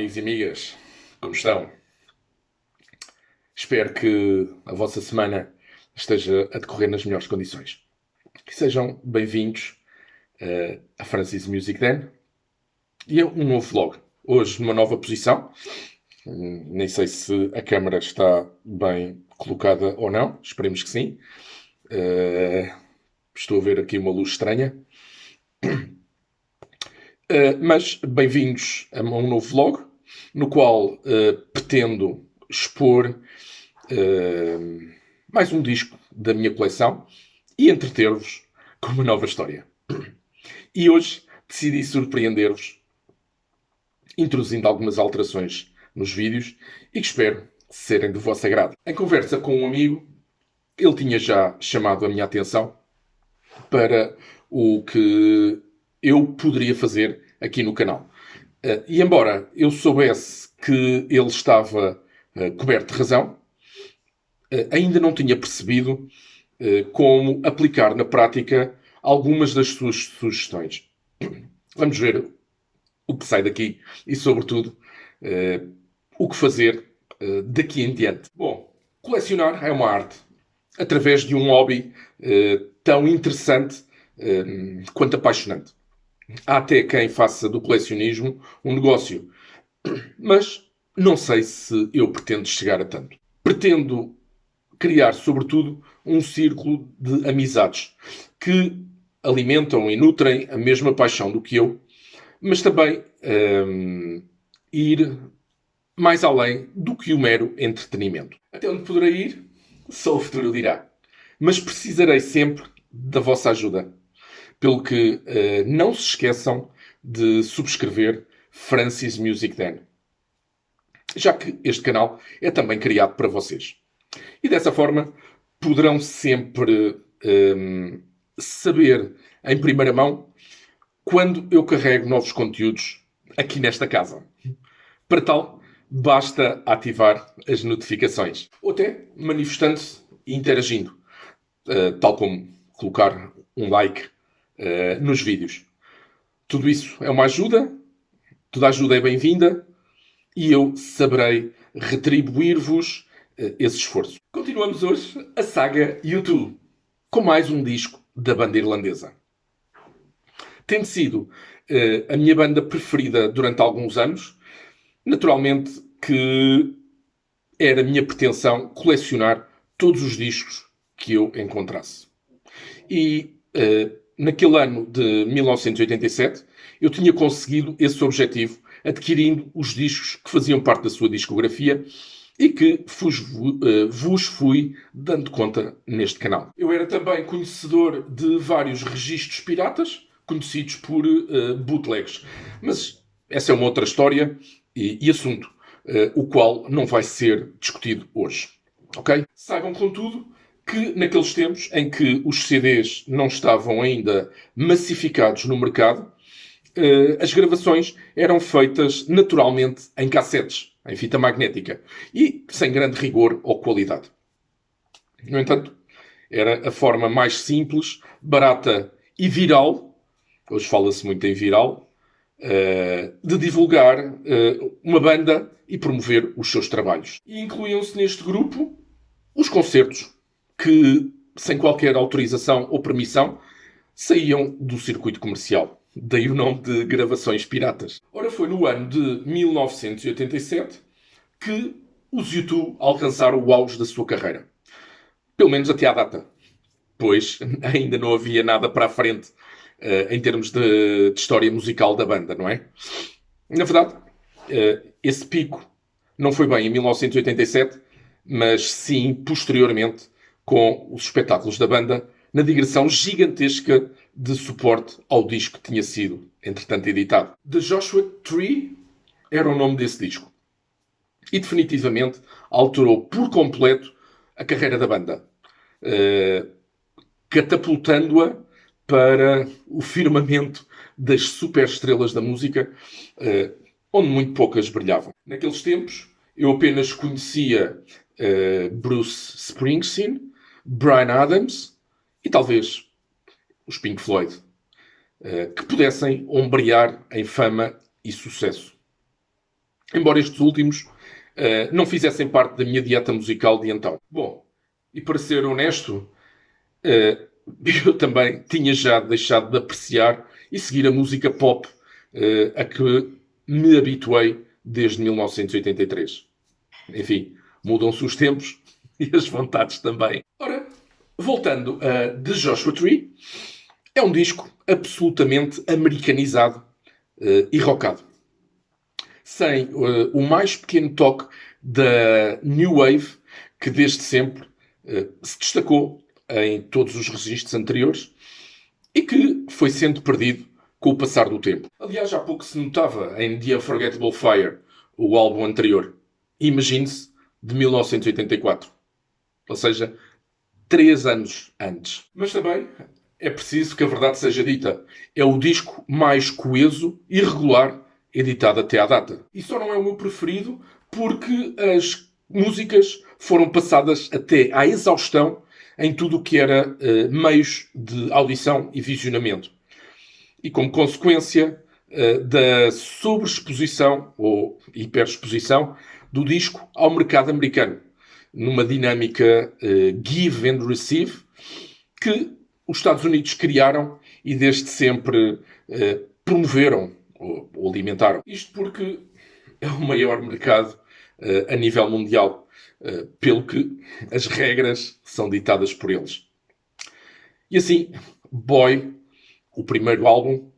amigos e amigas, como estão? Espero que a vossa semana esteja a decorrer nas melhores condições. E sejam bem-vindos a Francis Music Den e a um novo vlog. Hoje numa nova posição. Nem sei se a câmera está bem colocada ou não. Esperemos que sim. Estou a ver aqui uma luz estranha. Mas bem-vindos a um novo vlog, no qual pretendo expor mais um disco da minha coleção e entreter-vos com uma nova história. E hoje decidi surpreender-vos, introduzindo algumas alterações nos vídeos e que espero serem de vosso agrado. Em conversa com um amigo, ele tinha já chamado a minha atenção para o que eu poderia fazer aqui no canal. E embora eu soubesse que ele estava coberto de razão, ainda não tinha percebido como aplicar na prática algumas das suas sugestões. Vamos ver o que sai daqui e, sobretudo, o que fazer daqui em diante. Bom, colecionar é uma arte através de um hobby tão interessante quanto apaixonante. Há até quem faça do colecionismo um negócio. Mas não sei se eu pretendo chegar a tanto. Pretendo criar, sobretudo, um círculo de amizades que alimentam e nutrem a mesma paixão do que eu, mas também ir mais além do que o mero entretenimento. Até onde poderei ir, só o futuro dirá. Mas precisarei sempre da vossa ajuda. Pelo que não se esqueçam de subscrever Francis Music Den, já que este canal é também criado para vocês. E dessa forma poderão sempre saber em primeira mão quando eu carrego novos conteúdos aqui nesta casa. Para tal, basta ativar as notificações. Ou até manifestando-se e interagindo. Tal como colocar um like nos vídeos. Tudo isso é uma ajuda. Toda ajuda é bem-vinda. E eu saberei retribuir-vos esse esforço. Continuamos hoje a saga U2, com mais um disco da banda irlandesa. Tendo sido a minha banda preferida durante alguns anos, naturalmente que era a minha pretensão colecionar todos os discos que eu encontrasse. E naquele ano de 1987, eu tinha conseguido esse objetivo adquirindo os discos que faziam parte da sua discografia e que vos fui dando conta neste canal. Eu era também conhecedor de vários registros piratas, conhecidos por bootlegs. Mas essa é uma outra história e assunto, o qual não vai ser discutido hoje. Ok? Saibam, contudo, que naqueles tempos em que os CDs não estavam ainda massificados no mercado, as gravações eram feitas naturalmente em cassetes, em fita magnética, e sem grande rigor ou qualidade. No entanto, era a forma mais simples, barata e viral, hoje fala-se muito em viral, de divulgar uma banda e promover os seus trabalhos. E incluíam-se neste grupo os concertos, que, sem qualquer autorização ou permissão, saíam do circuito comercial. Daí o nome de gravações piratas. Ora, foi no ano de 1987 que os U2 alcançaram o auge da sua carreira. Pelo menos até à data. Pois ainda não havia nada para a frente em termos de história musical da banda, não é? Na verdade, esse pico não foi bem em 1987, mas sim posteriormente, com os espetáculos da banda, na digressão gigantesca de suporte ao disco que tinha sido, entretanto, editado. The Joshua Tree era o nome desse disco. E definitivamente alterou por completo a carreira da banda, catapultando-a para o firmamento das superestrelas da música, onde muito poucas brilhavam. Naqueles tempos, eu apenas conhecia Bruce Springsteen, Bryan Adams e talvez os Pink Floyd, que pudessem ombrear em fama e sucesso. embora estes últimos não fizessem parte da minha dieta musical de então. Bom, e para ser honesto, eu também tinha já deixado de apreciar e seguir a música pop a que me habituei desde 1983. Enfim, mudam-se os tempos e as vontades também. Ora, voltando a The Joshua Tree, é um disco absolutamente americanizado e rockado. Sem o mais pequeno toque da New Wave, que desde sempre se destacou em todos os registros anteriores e que foi sendo perdido com o passar do tempo. Aliás, há pouco se notava em The Unforgettable Fire, o álbum anterior. Imagine-se, de 1984. Ou seja, 3 anos antes. Mas também é preciso que a verdade seja dita. É o disco mais coeso e regular editado até à data. E só não é o meu preferido porque as músicas foram passadas até à exaustão em tudo o que era meios de audição e visionamento. E como consequência da sobreexposição ou hiperexposição do disco ao mercado americano, numa dinâmica give and receive que os Estados Unidos criaram e desde sempre promoveram ou alimentaram. Isto porque é o maior mercado a nível mundial, pelo que as regras são ditadas por eles. E assim, Boy, o primeiro álbum,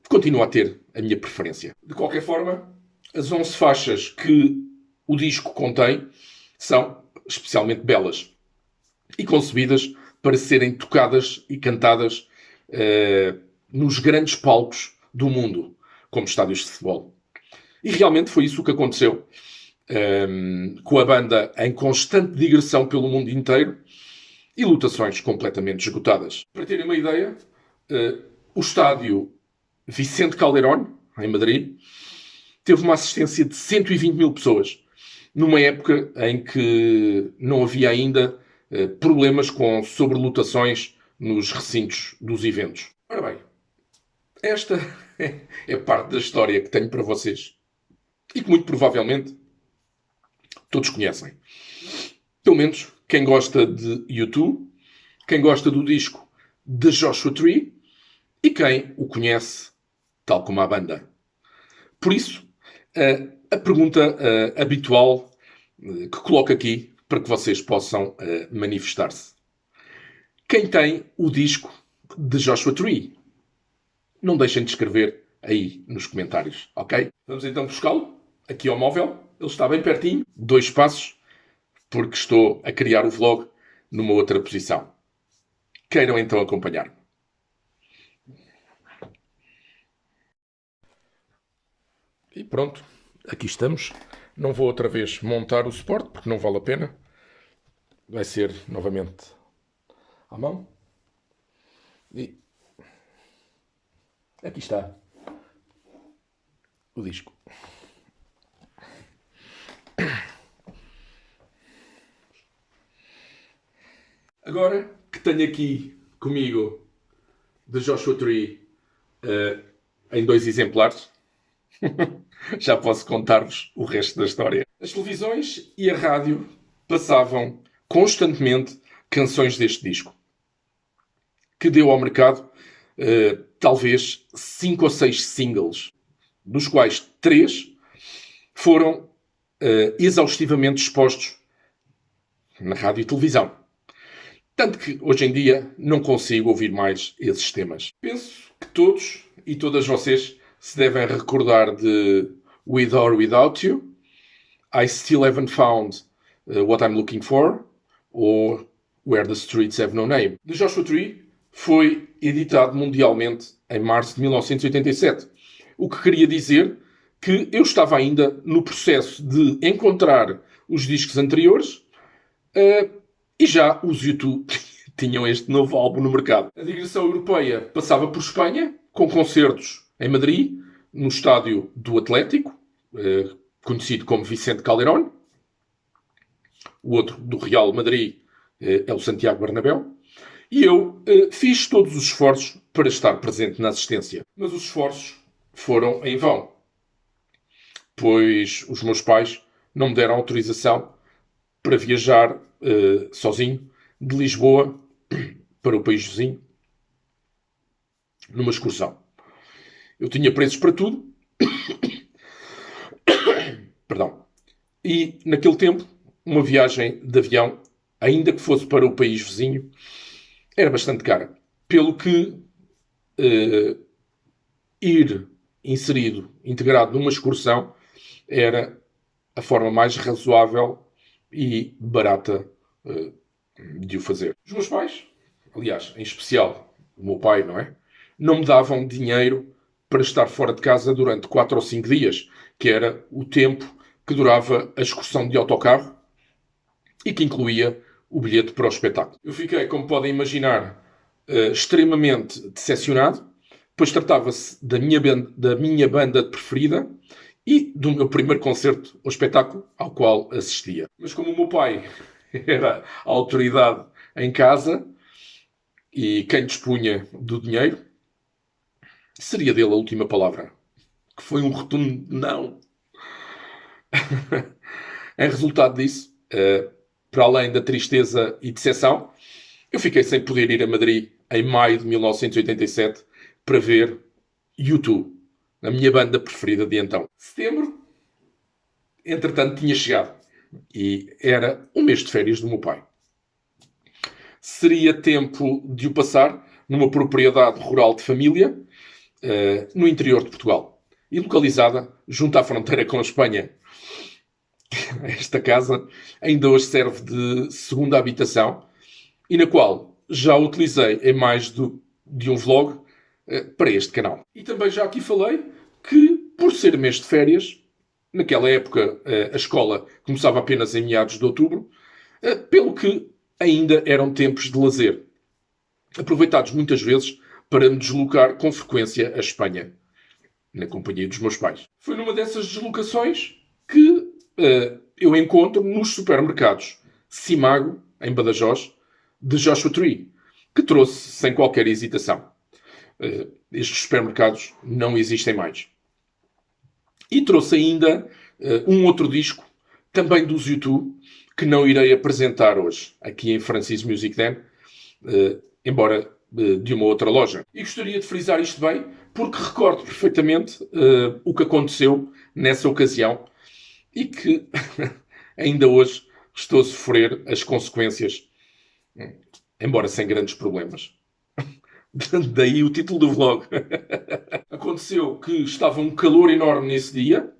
continua a ter a minha preferência. De qualquer forma, as 11 faixas que o disco contém são especialmente belas e concebidas para serem tocadas e cantadas nos grandes palcos do mundo, como estádios de futebol. E realmente foi isso que aconteceu com a banda em constante digressão pelo mundo inteiro e lotações completamente esgotadas. Para terem uma ideia, o estádio Vicente Calderón, em Madrid, teve uma assistência de 120 mil pessoas, numa época em que não havia ainda problemas com sobrelotações nos recintos dos eventos. Ora bem, esta é parte da história que tenho para vocês e que muito provavelmente todos conhecem. Pelo menos quem gosta de U2, quem gosta do disco The Joshua Tree e quem o conhece tal como a banda. Por isso, a pergunta habitual que coloco aqui para que vocês possam manifestar-se. Quem tem o disco de Joshua Tree? Não deixem de escrever aí nos comentários, ok? Vamos então buscá-lo aqui ao móvel. Ele está bem pertinho, 2 passos, porque estou a criar o vlog numa outra posição. Queiram então acompanhar-me. E pronto, aqui estamos. Não vou outra vez montar o suporte, porque não vale a pena. Vai ser novamente à mão. E aqui está o disco. Agora que tenho aqui comigo The Joshua Tree em 2 exemplares, já posso contar-vos o resto da história. As televisões e a rádio passavam constantemente canções deste disco, que deu ao mercado talvez 5 ou 6 singles, dos quais 3 foram exaustivamente expostos na rádio e televisão. Tanto que hoje em dia não consigo ouvir mais esses temas. Penso que todos e todas vocês se devem recordar de With or Without You, I Still Haven't Found What I'm Looking For, ou Where the Streets Have No Name. The Joshua Tree foi editado mundialmente em março de 1987, o que queria dizer que eu estava ainda no processo de encontrar os discos anteriores e já os U2 tinham este novo álbum no mercado. A digressão europeia passava por Espanha, com concertos em Madrid, no estádio do Atlético, conhecido como Vicente Calderón. O outro, do Real Madrid, é o Santiago Bernabéu. E eu fiz todos os esforços para estar presente na assistência. Mas os esforços foram em vão. pois os meus pais não me deram autorização para viajar sozinho de Lisboa para o país vizinho numa excursão. Eu tinha preços para tudo, perdão, e naquele tempo uma viagem de avião, ainda que fosse para o país vizinho, era bastante cara. Pelo que ir inserido, integrado numa excursão, era a forma mais razoável e barata de o fazer. Os meus pais, aliás, em especial o meu pai, não é? Não me davam dinheiro para estar fora de casa durante 4 ou 5 dias, que era o tempo que durava a excursão de autocarro e que incluía o bilhete para o espetáculo. Eu fiquei, como podem imaginar, extremamente decepcionado, pois tratava-se da minha banda preferida e do meu primeiro concerto ou espetáculo ao qual assistia. Mas como o meu pai era a autoridade em casa e quem dispunha do dinheiro, seria dele a última palavra. Que foi um rotundo não. Em resultado disso, para além da tristeza e decepção, eu fiquei sem poder ir a Madrid em maio de 1987 para ver U2, a minha banda preferida de então. Setembro, entretanto, tinha chegado e era um mês de férias do meu pai. Seria tempo de o passar numa propriedade rural de família, no interior de Portugal, e localizada junto à fronteira com a Espanha. Esta casa ainda hoje serve de segunda habitação e na qual já utilizei em mais de um vlog para este canal. E também já aqui falei que, por ser mês de férias, naquela época a escola começava apenas em meados de outubro, pelo que ainda eram tempos de lazer, aproveitados muitas vezes para me deslocar com frequência à Espanha, na companhia dos meus pais. Foi numa dessas deslocações que eu encontro nos supermercados Simago, em Badajoz, de Joshua Tree, que trouxe sem qualquer hesitação. Estes supermercados não existem mais. E trouxe ainda um outro disco, também dos U2, que não irei apresentar hoje, aqui em Francis Music Den, embora de uma outra loja. E gostaria de frisar isto bem, porque recordo perfeitamente o que aconteceu nessa ocasião e que ainda hoje estou a sofrer as consequências, embora sem grandes problemas. Daí o título do vlog. Aconteceu que estava um calor enorme nesse dia,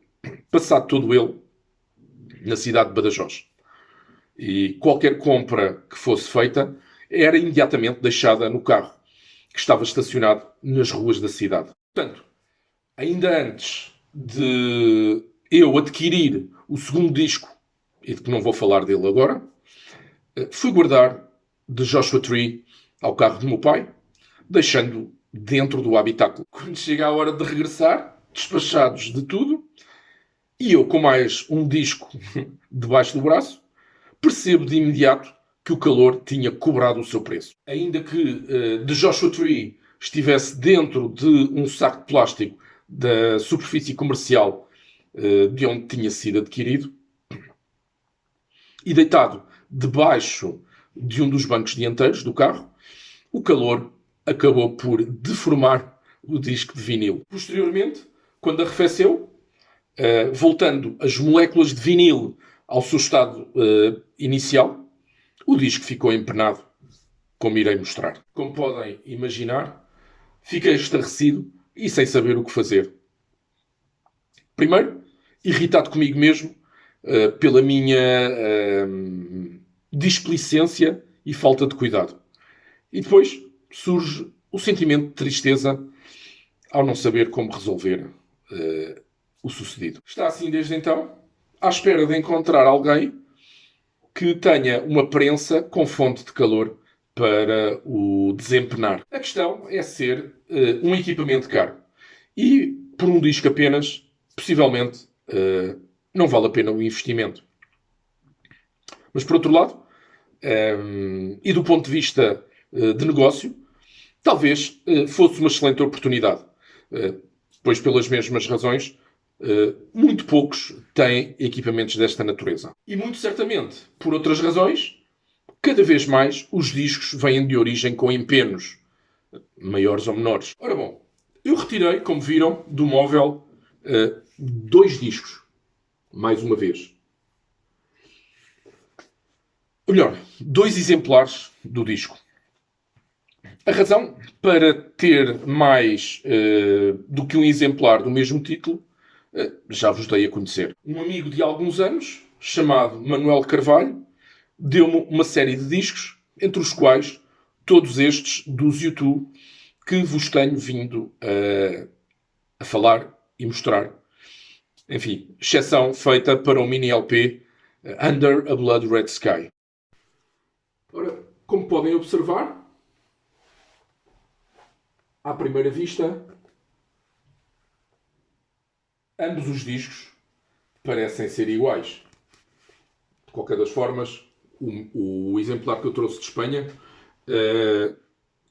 passado todo ele, na cidade de Badajoz. E qualquer compra que fosse feita era imediatamente deixada no carro, que estava estacionado nas ruas da cidade. Portanto, ainda antes de eu adquirir o segundo disco, e de que não vou falar dele agora, fui guardar de Joshua Tree ao carro do meu pai, deixando dentro do habitáculo. Quando chega a hora de regressar, despachados de tudo, e eu com mais um disco debaixo do braço, percebo de imediato que o calor tinha cobrado o seu preço. Ainda que de Joshua Tree estivesse dentro de um saco de plástico da superfície comercial de onde tinha sido adquirido, e deitado debaixo de um dos bancos dianteiros do carro, o calor acabou por deformar o disco de vinil. Posteriormente, quando arrefeceu, voltando as moléculas de vinil ao seu estado inicial, o disco ficou empenado, como irei mostrar. Como podem imaginar, fiquei estarrecido e sem saber o que fazer. Primeiro, irritado comigo mesmo pela minha displicência e falta de cuidado. E depois surge o sentimento de tristeza ao não saber como resolver o sucedido. Está assim desde então, à espera de encontrar alguém que tenha uma prensa com fonte de calor para o desempenar. A questão é ser um equipamento caro. E por um disco apenas, possivelmente, não vale a pena o investimento. Mas por outro lado, e do ponto de vista de negócio, talvez fosse uma excelente oportunidade. Pois pelas mesmas razões muito poucos têm equipamentos desta natureza. E muito certamente, por outras razões, cada vez mais os discos vêm de origem com empenos, maiores ou menores. Ora bom, eu retirei, como viram, do móvel 2 discos, mais uma vez. Ou melhor, 2 exemplares do disco. A razão para ter mais do que um exemplar do mesmo título já vos dei a conhecer. Um amigo de alguns anos, chamado Manuel Carvalho, deu-me uma série de discos, entre os quais todos estes dos U2 que vos tenho vindo a falar e mostrar. Enfim, exceção feita para o mini LP Under a Blood Red Sky. Ora, como podem observar, à primeira vista, ambos os parecem ser iguais. De qualquer das formas, o exemplar que eu trouxe de Espanha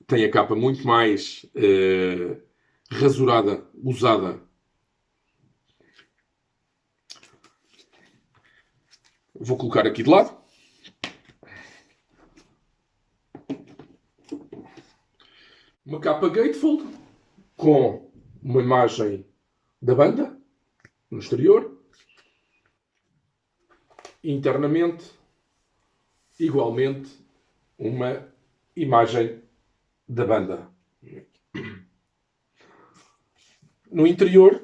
tem a capa muito mais rasurada, usada. Vou colocar aqui de lado. Uma capa gatefold com uma imagem da banda no exterior. Internamente, igualmente, uma imagem da banda. No interior,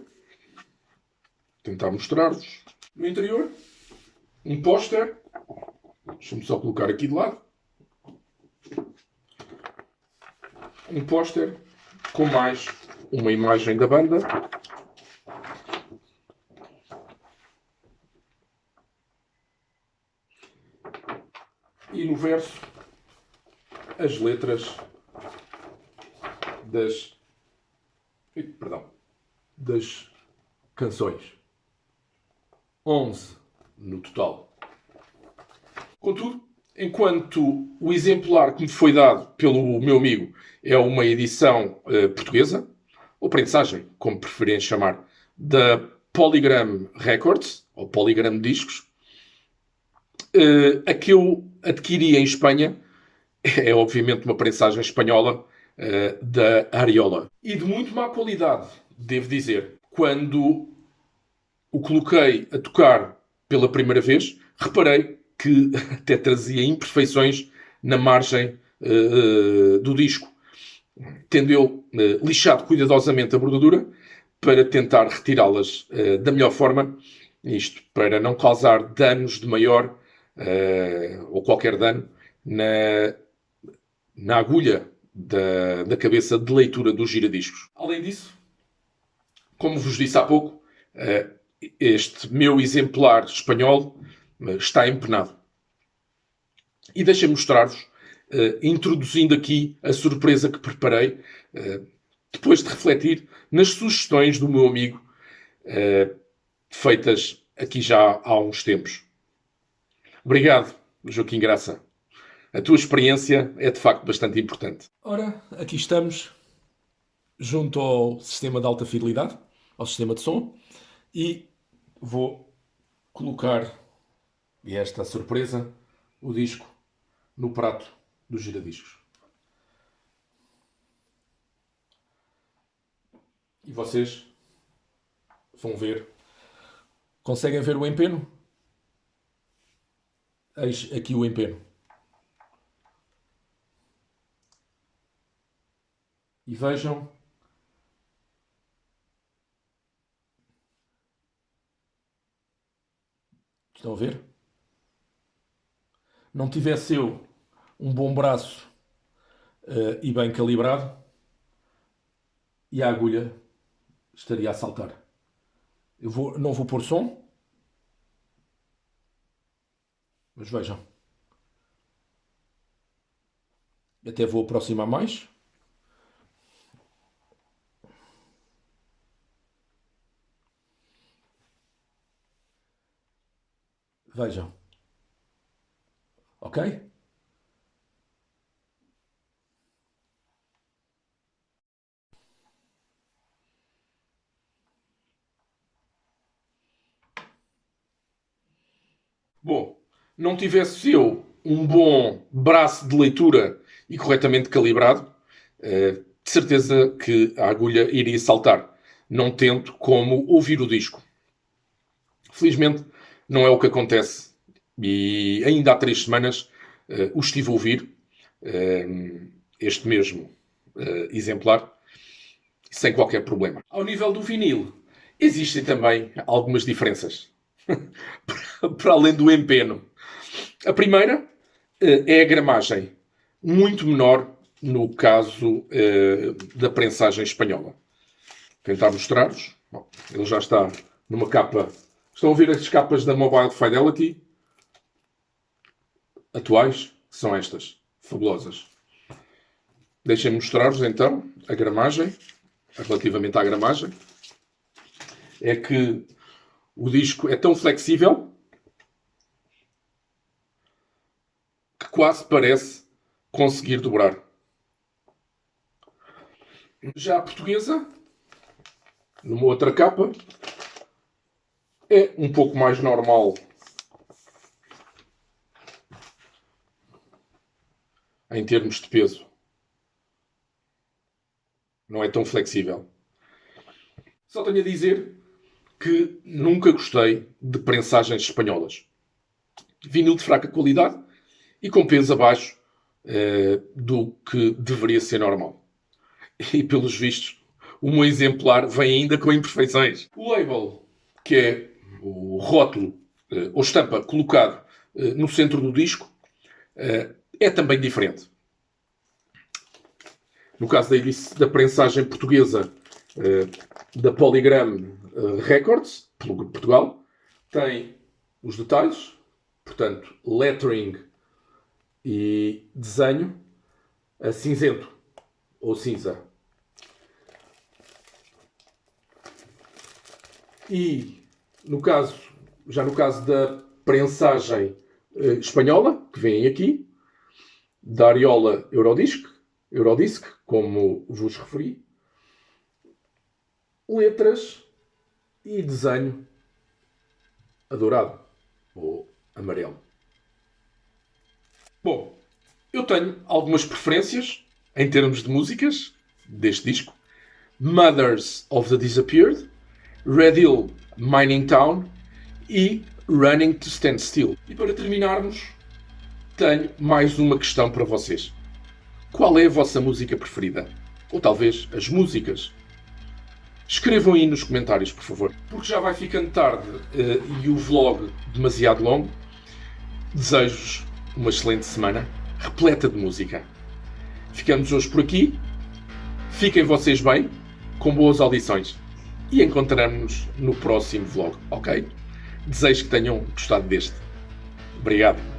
tentar mostrar-vos. No interior, um póster. Deixa-me só colocar aqui de lado. Um póster com mais uma imagem da banda. E no verso, as letras das canções. 11 no total. Contudo, enquanto o exemplar que me foi dado pelo meu amigo é uma edição portuguesa, ou prensagem, como preferirem chamar, da Polygram Records, ou Polygram Discos, a que eu adquiri em Espanha é obviamente uma prensagem espanhola da Ariola. E de muito má qualidade, devo dizer. Quando o coloquei a tocar pela primeira vez, reparei que até trazia imperfeições na margem do disco. Tendo eu lixado cuidadosamente a bordadura para tentar retirá-las da melhor forma, isto para não causar danos de maior ou qualquer dano na agulha da cabeça de leitura dos giradiscos. Além disso, como vos disse há pouco, este meu exemplar espanhol está empenado. E deixem-me mostrar-vos, introduzindo aqui a surpresa que preparei, depois de refletir nas sugestões do meu amigo, feitas aqui já há uns tempos. Obrigado, Joaquim Graça. A tua experiência é de facto bastante importante. Ora, aqui estamos, junto ao sistema de alta fidelidade, ao sistema de som, e vou colocar, e esta surpresa, o disco no prato dos giradiscos. E vocês vão ver. Conseguem ver o empeno? Eis aqui o empeno. E vejam estão a ver? Não tivesse eu um bom braço e bem calibrado, e a agulha estaria a saltar. Não vou pôr som, mas vejam. Até vou aproximar mais. Vejam. Ok? Bom, não tivesse eu um bom braço de leitura e corretamente calibrado, de certeza que a agulha iria saltar, não tendo como ouvir o disco. Felizmente, não é o que acontece. E ainda há 3 semanas o estive a ouvir, este mesmo exemplar, sem qualquer problema. Ao nível do vinil, existem também algumas diferenças. Para além do empeno. A primeira é a gramagem, muito menor no caso da prensagem espanhola. Vou tentar mostrar-vos. Ele já está numa capa. Estão a ver as capas da Mobile Fidelity atuais? São estas, fabulosas. Deixem-me mostrar-vos então a gramagem, relativamente à gramagem. É que o disco é tão flexível que quase parece conseguir dobrar. Já a portuguesa, numa outra capa, é um pouco mais normal em termos de peso. Não é tão flexível. Só tenho a dizer que nunca gostei de prensagens espanholas. Vinil de fraca qualidade e com peso abaixo do que deveria ser normal. E, pelos vistos, o meu exemplar vem ainda com imperfeições. O label, que é o rótulo ou estampa colocado no centro do disco, é também diferente. No caso da prensagem portuguesa da Polygram Records, Portugal, tem os detalhes, portanto, lettering e desenho a cinzento ou cinza. E no caso da prensagem espanhola, que vem aqui, da Ariola Eurodisc, como vos referi, letras e desenho dourado ou amarelo. Bom, eu tenho algumas preferências em termos de músicas deste disco. Mothers of the Disappeared, Red Hill Mining Town e Running to Stand Still. E para terminarmos, tenho mais uma questão para vocês. Qual é a vossa música preferida? Ou talvez as músicas? Escrevam aí nos comentários, por favor. Porque já vai ficando tarde e o vlog demasiado longo. Desejo-vos uma excelente semana, repleta de música. Ficamos hoje por aqui. Fiquem vocês bem, com boas audições. E encontramos-nos no próximo vlog, ok? Desejo que tenham gostado deste. Obrigado.